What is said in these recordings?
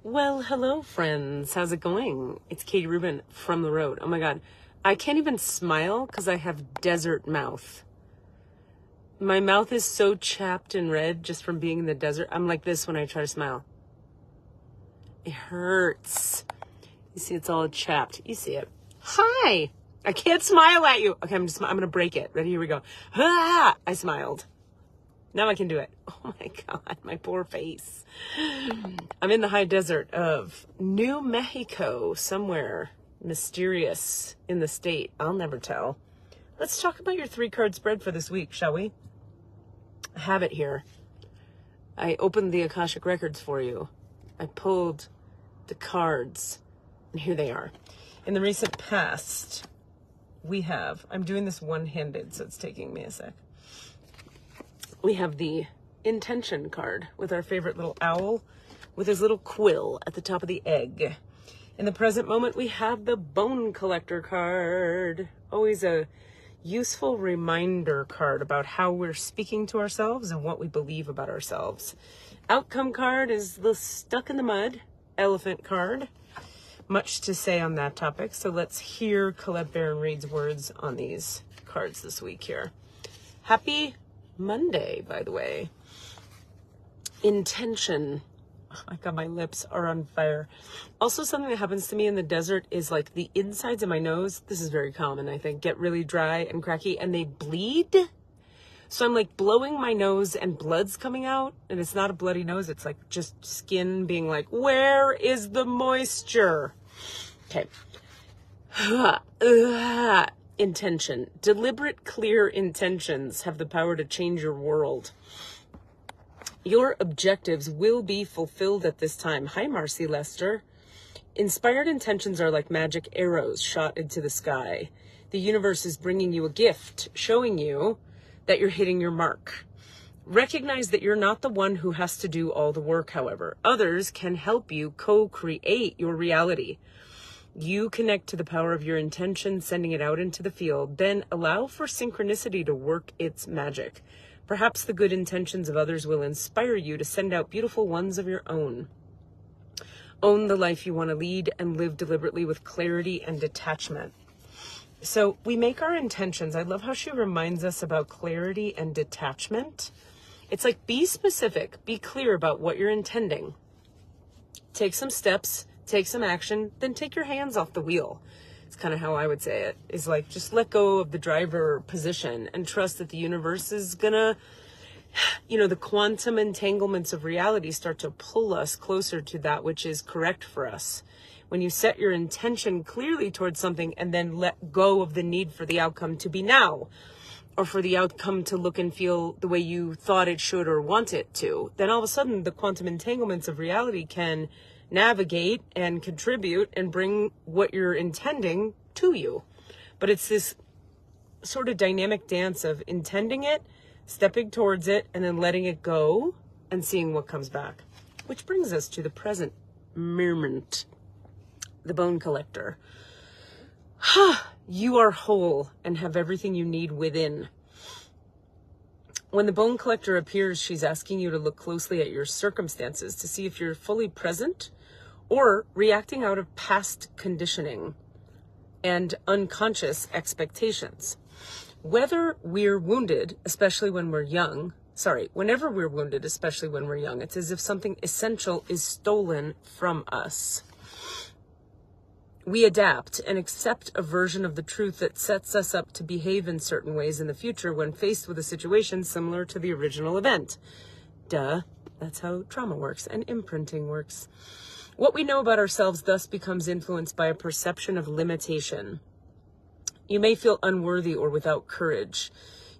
Well, hello, friends. How's it going? It's Katie Rubin from the road. Oh my God. I can't even smile because I have desert mouth. My mouth is so chapped and red just from being in the desert. I'm like this when I try to smile. It hurts. You see, it's all chapped. You see it. Hi. I can't smile at you. Okay, I'm going to break it. Ready? Here we go. Ah, I smiled. Now I can do it. Oh my God, my poor face. I'm in the high desert of New Mexico, somewhere mysterious in the state. I'll never tell. Let's talk about your 3-card spread for this week, shall we? I have it here. I opened the Akashic Records for you. I pulled the cards, and here they are. In the recent past, we have, I'm doing this one-handed, so it's taking me a sec. We have the intention card with our favorite little owl with his little quill at the top of the egg. In the present moment, we have the bone collector card. Always a useful reminder card about how we're speaking to ourselves and what we believe about ourselves. Outcome card is the stuck in the mud elephant card. Much to say on that topic. So let's hear Colette Baron Reid's words on these cards this week here. Happy Monday, by the way. Intention. Oh my God, my lips are on fire. Also, something that happens to me in the desert is like the insides of my nose, this is very common, I think, get really dry and cracky and they bleed. So I'm like blowing my nose and blood's coming out, and it's not a bloody nose, it's like just skin being like, where is the moisture? Okay. Intention. Deliberate, clear intentions have the power to change your world. Your objectives will be fulfilled at this time. Hi, Marcy Lester. Inspired intentions are like magic arrows shot into the sky. The universe is bringing you a gift, showing you that you're hitting your mark. Recognize that you're not the one who has to do all the work, however. Others can help you co-create your reality. You connect to the power of your intention, sending it out into the field, then allow for synchronicity to work its magic. Perhaps the good intentions of others will inspire you to send out beautiful ones of your own. Own the life you want to lead and live deliberately with clarity and detachment. So we make our intentions. I love how she reminds us about clarity and detachment. It's like, be specific, be clear about what you're intending. Take some steps. Take some action, then take your hands off the wheel. It's kind of how I would say it, is like, just let go of the driver position and trust that the universe is gonna, the quantum entanglements of reality start to pull us closer to that which is correct for us. When you set your intention clearly towards something and then let go of the need for the outcome to be now, or for the outcome to look and feel the way you thought it should or want it to, then all of a sudden the quantum entanglements of reality can navigate and contribute and bring what you're intending to you. But it's this sort of dynamic dance of intending it, stepping towards it, and then letting it go and seeing what comes back. Which brings us to the present moment. The bone collector. You are whole and have everything you need within. When the bone collector appears, she's asking you to look closely at your circumstances to see if you're fully present or reacting out of past conditioning and unconscious expectations. Whenever we're wounded, especially when we're young, it's as if something essential is stolen from us. We adapt and accept a version of the truth that sets us up to behave in certain ways in the future when faced with a situation similar to the original event. Duh, that's how trauma works and imprinting works. What we know about ourselves thus becomes influenced by a perception of limitation. You may feel unworthy or without courage.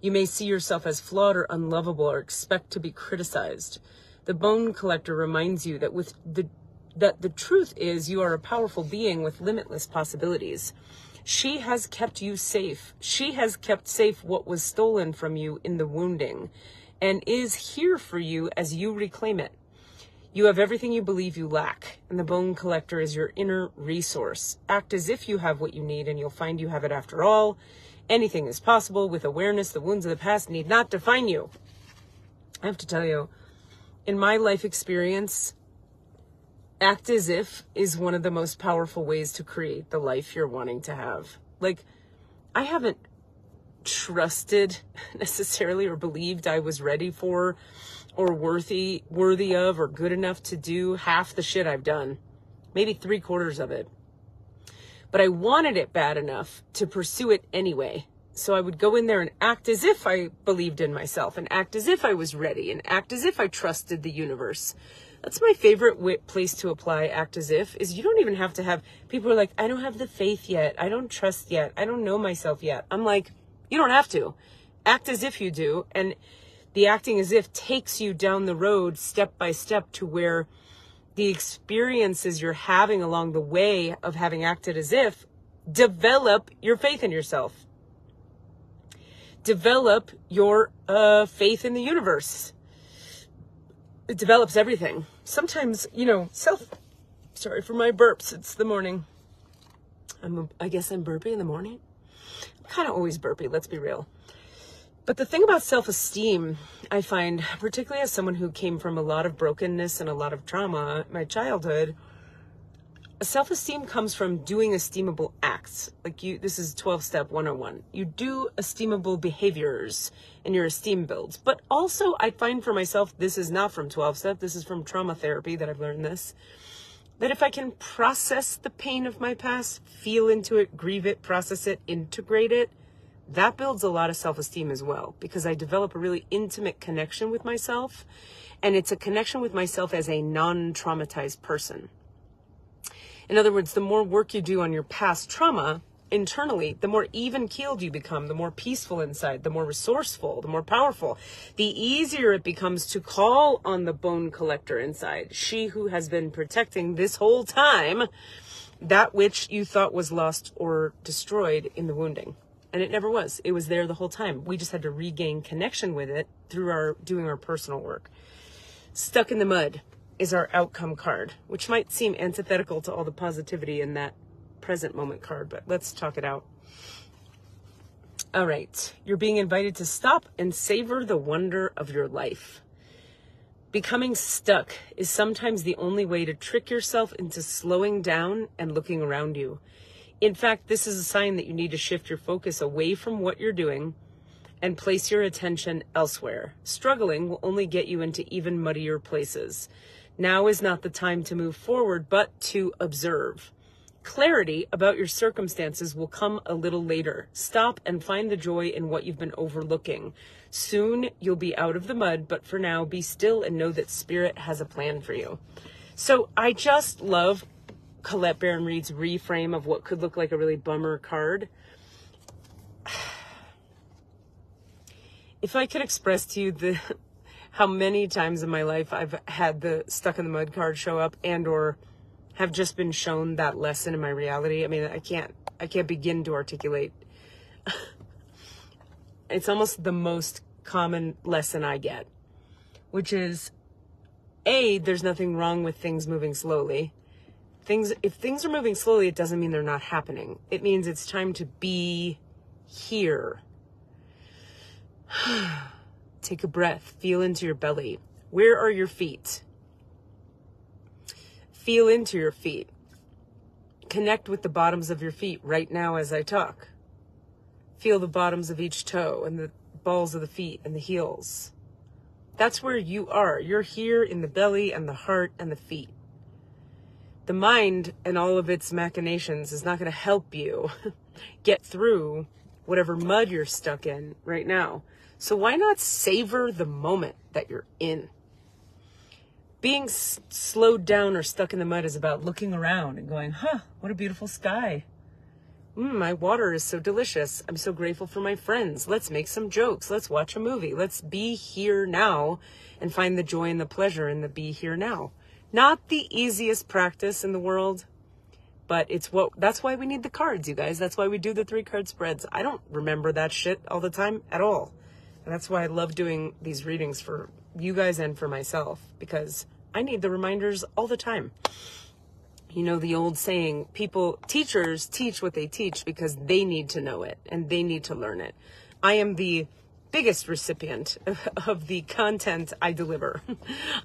You may see yourself as flawed or unlovable or expect to be criticized. The bone collector reminds you that the truth is you are a powerful being with limitless possibilities. She has kept you safe. She has kept safe what was stolen from you in the wounding and is here for you as you reclaim it. You have everything you believe you lack, and the bone collector is your inner resource. Act as if you have what you need, and you'll find you have it after all. Anything is possible with awareness. The wounds of the past need not define you. I have to tell you, in my life experience, Act as if is one of the most powerful ways to create the life you're wanting to have. Like, I haven't trusted necessarily or believed I was ready for or worthy of or good enough to do half the shit I've done, maybe 3/4 of it. But I wanted it bad enough to pursue it anyway. So I would go in there and act as if I believed in myself, and act as if I was ready, and act as if I trusted the universe. That's my favorite place to apply act as if, is you don't even have to have, people are like, I don't have the faith yet. I don't trust yet. I don't know myself yet. I'm like, you don't have to. Act as if you do. And the acting as if takes you down the road step by step to where the experiences you're having along the way of having acted as if develop your faith in yourself. Develop your faith in the universe. It develops everything. Sometimes, sorry for my burps. It's the morning. I guess I'm burpy in the morning. I'm kind of always burpy, let's be real. But the thing about self-esteem, I find, particularly as someone who came from a lot of brokenness and a lot of trauma in my childhood, self-esteem comes from doing esteemable acts. Like this is 12-step 101. You do esteemable behaviors and your esteem builds. But also I find for myself, this is not from 12-step, this is from trauma therapy that I've learned this, that if I can process the pain of my past, feel into it, grieve it, process it, integrate it, that builds a lot of self-esteem as well, because I develop a really intimate connection with myself, and it's a connection with myself as a non-traumatized person. In other words, the more work you do on your past trauma internally, the more even-keeled you become, the more peaceful inside, the more resourceful, the more powerful, the easier it becomes to call on the bone collector inside, she who has been protecting this whole time that which you thought was lost or destroyed in the wounding. And it never was. It was there the whole time. We just had to regain connection with it through doing our personal work. Stuck in the mud is our outcome card, which might seem antithetical to all the positivity in that present moment card, but let's talk it out. All right. You're being invited to stop and savor the wonder of your life. Becoming stuck is sometimes the only way to trick yourself into slowing down and looking around you. In fact, this is a sign that you need to shift your focus away from what you're doing and place your attention elsewhere. Struggling will only get you into even muddier places. Now is not the time to move forward, but to observe. Clarity about your circumstances will come a little later. Stop and find the joy in what you've been overlooking. Soon you'll be out of the mud, but for now, be still and know that Spirit has a plan for you. So I just love Colette Baron-Reid's reframe of what could look like a really bummer card. If I could express to you how many times in my life I've had the stuck in the mud card show up and or have just been shown that lesson in my reality. I mean, I can't begin to articulate. It's almost the most common lesson I get, which is, A, there's nothing wrong with things moving slowly. If things are moving slowly, it doesn't mean they're not happening. It means it's time to be here. Take a breath. Feel into your belly. Where are your feet? Feel into your feet. Connect with the bottoms of your feet right now as I talk. Feel the bottoms of each toe and the balls of the feet and the heels. That's where you are. You're here in the belly and the heart and the feet. The mind and all of its machinations is not going to help you get through whatever mud you're stuck in right now. So why not savor the moment that you're in? Being slowed down or stuck in the mud is about looking around and going, what a beautiful sky. My water is so delicious. I'm so grateful for my friends. Let's make some jokes. Let's watch a movie. Let's be here now and find the joy and the pleasure in the be here now. Not the easiest practice in the world, but that's why we need the cards, you guys. That's why we do the 3-card spreads. I don't remember that shit all the time at all. And that's why I love doing these readings for you guys and for myself, because I need the reminders all the time. You know, the old saying, teachers teach what they teach because they need to know it and they need to learn it. I am the biggest recipient of the content I deliver.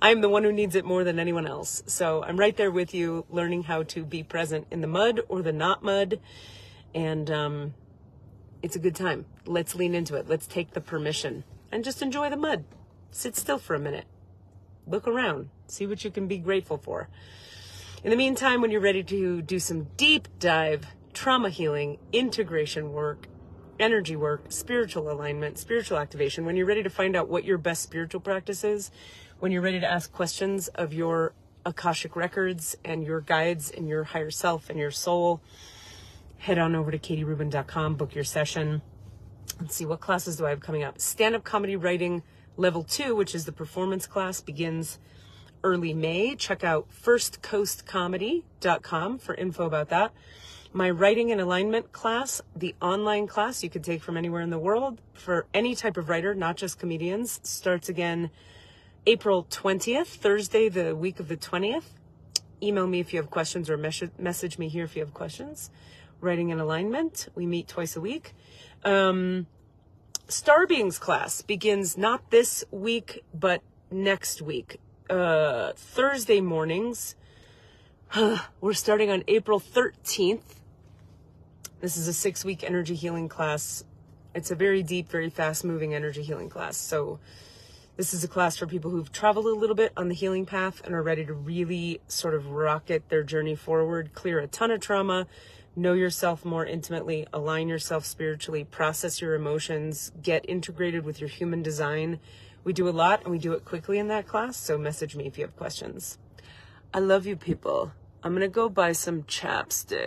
I'm the one who needs it more than anyone else. So I'm right there with you, learning how to be present in the mud or the not mud. And it's a good time. Let's lean into it. Let's take the permission and just enjoy the mud. Sit still for a minute. Look around. See what you can be grateful for. In the meantime, when you're ready to do some deep dive trauma healing, integration work, energy work, spiritual alignment, spiritual activation, when you're ready to find out what your best spiritual practice is, when you're ready to ask questions of your Akashic records and your guides and your higher self and your soul, head on over to katierubin.com, book your session. Let's see, what classes do I have coming up? Stand-up comedy writing level 2, which is the performance class, begins early May. Check out firstcoastcomedy.com for info about that. My writing and alignment class, the online class you could take from anywhere in the world for any type of writer, not just comedians, starts again April 20th, Thursday, the week of the 20th. Email me if you have questions or message me here if you have questions. Writing and alignment, we meet twice a week. Star Beings class begins not this week, but next week. Thursday mornings. We're starting on April 13th. This is a 6-week energy healing class. It's a very deep, very fast-moving energy healing class. So this is a class for people who've traveled a little bit on the healing path and are ready to really sort of rocket their journey forward, clear a ton of trauma, know yourself more intimately, align yourself spiritually, process your emotions, get integrated with your human design. We do a lot and we do it quickly in that class. So message me if you have questions. I love you people. I'm going to go buy some chapstick.